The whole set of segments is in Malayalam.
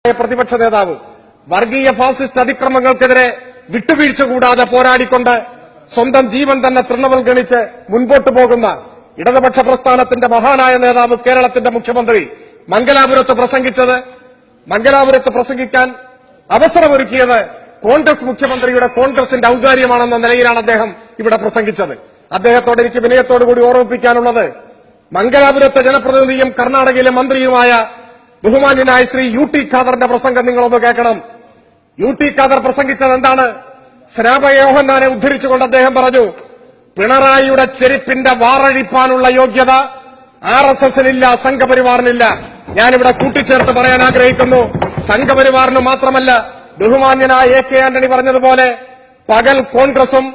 പ്രതിപക്ഷ നേതാവ് വർഗീയ ഫാസിസ്റ്റ് അതിക്രമങ്ങൾക്കെതിരെ വിട്ടുവീഴ്ച കൂടാതെ പോരാടിക്കൊണ്ട് സ്വന്തം ജീവൻ തന്നെ തൃണവൽഗണിച്ച് മുൻപോട്ടു പോകുന്ന ഇടതുപക്ഷ പ്രസ്ഥാനത്തിന്റെ മഹാനായ നേതാവ് കേരളത്തിന്റെ മുഖ്യമന്ത്രി മംഗലാപുരത്ത് പ്രസംഗിക്കാൻ അവസരമൊരുക്കിയത് കോൺഗ്രസ് മുഖ്യമന്ത്രിയുടെ കോൺഗ്രസിന്റെ ഔദാര്യമാണെന്ന നിലയിലാണ് അദ്ദേഹം ഇവിടെ പ്രസംഗിച്ചത്. അദ്ദേഹത്തോട് എനിക്ക് വിനയത്തോടുകൂടി ഓർമ്മിപ്പിക്കാനുള്ളത്, മംഗലാപുരത്തെ ജനപ്രതിനിധിയും കർണാടകയിലെ മന്ത്രിയുമായ ബഹുമാന്യനായ ശ്രീ UT ഖാദറിന്റെ പ്രസംഗം നിങ്ങളൊന്ന് കേൾക്കണം. UT ഖാദർ പ്രസംഗിച്ചത് എന്താണ്? സ്നാപകയോഹന്നാനെ ഉദ്ധരിച്ചുകൊണ്ട് അദ്ദേഹം പറഞ്ഞു, പിണറായിയുടെ ചെരുപ്പിന്റെ വാറഴിപ്പാനുള്ള യോഗ്യത RSSനില്ല, സംഘപരിവാറിനില്ല. ഞാനിവിടെ കൂട്ടിച്ചേർത്ത് പറയാൻ ആഗ്രഹിക്കുന്നു, സംഘപരിവാറിന് മാത്രമല്ല, ബഹുമാന്യനായ AK ആന്റണി പറഞ്ഞതുപോലെ പകൽ കോൺഗ്രസും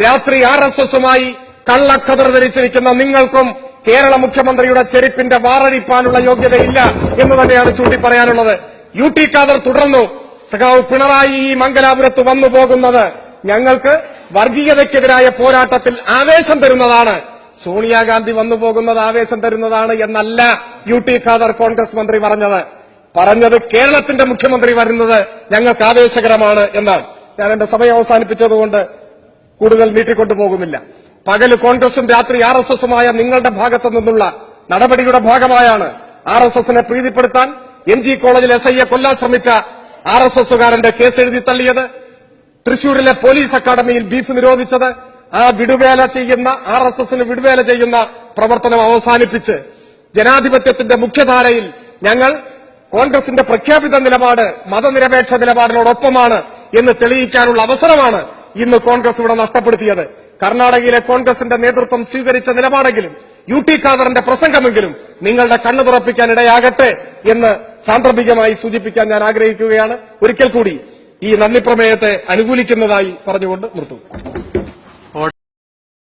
രാത്രി RSSുമായി കള്ളക്കതർ ധരിച്ചിരിക്കുന്ന നിങ്ങൾക്കും കേരള മുഖ്യമന്ത്രിയുടെ ചെരുപ്പിന്റെ വാറഴിപ്പാനുള്ള യോഗ്യതയില്ല എന്ന് തന്നെയാണ് ചൂണ്ടിപ്പറയാനുള്ളത്. UT ഖാദർ തുടർന്നു, സഖാവ് പിണറായി ഈ മംഗലാപുരത്ത് വന്നു പോകുന്നത് ഞങ്ങൾക്ക് വർഗീയതയ്ക്കെതിരായ പോരാട്ടത്തിൽ ആവേശം തരുന്നതാണ്. സോണിയാഗാന്ധി വന്നു പോകുന്നത് ആവേശം തരുന്നതാണ് എന്നല്ല UT ഖാദർ കോൺഗ്രസ് മന്ത്രി പറഞ്ഞത് കേരളത്തിന്റെ മുഖ്യമന്ത്രി വരുന്നത് ഞങ്ങൾക്ക് ആവേശകരമാണ് എന്നാണ്. ഞാൻ എന്റെ സമയം അവസാനിപ്പിച്ചതുകൊണ്ട് കൂടുതൽ നീട്ടിക്കൊണ്ടു പോകുന്നില്ല. പകല് കോൺഗ്രസും രാത്രി RSSുമായ നിങ്ങളുടെ ഭാഗത്തു നിന്നുള്ള നടപടിയുടെ ഭാഗമായാണ് RSSനെ പ്രീതിപ്പെടുത്താൻ MG കോളേജിൽ SIയെ കൊല്ലാൻ ശ്രമിച്ച RSSുകാരന്റെ കേസ് എഴുതി തള്ളിയത്, തൃശൂരിലെ പോലീസ് അക്കാദമിയിൽ ബീഫ് നിരോധിച്ചത്, ആ വിടുവേല ചെയ്യുന്ന RSSന് വിടുവേല ചെയ്യുന്ന പ്രവർത്തനം അവസാനിപ്പിച്ച് ജനാധിപത്യത്തിന്റെ മുഖ്യധാരയിൽ ഞങ്ങൾ കോൺഗ്രസിന്റെ പ്രഖ്യാപിത നിലപാട് മതനിരപേക്ഷ നിലപാടിനോടൊപ്പമാണ് എന്ന് തെളിയിക്കാനുള്ള അവസരമാണ് ഇന്ന് കോൺഗ്രസ് ഇവിടെ നഷ്ടപ്പെടുത്തിയത്. കർണാടകയിലെ കോൺഗ്രസിന്റെ നേതൃത്വം സ്വീകരിച്ച നിലപാടെങ്കിലും UT ഖാദറിന്റെ പ്രസംഗമെങ്കിലും നിങ്ങളുടെ കണ്ണു തുറപ്പിക്കാൻ ഇടയാകട്ടെ എന്ന് സാന്ദർഭികമായി സൂചിപ്പിക്കാൻ ഞാൻ ആഗ്രഹിക്കുകയാണ്. ഒരിക്കൽ കൂടി ഈ നന്ദി പ്രമേയത്തെ അനുകൂലിക്കുന്നതായി പറഞ്ഞുകൊണ്ട് നിർത്തുന്നു.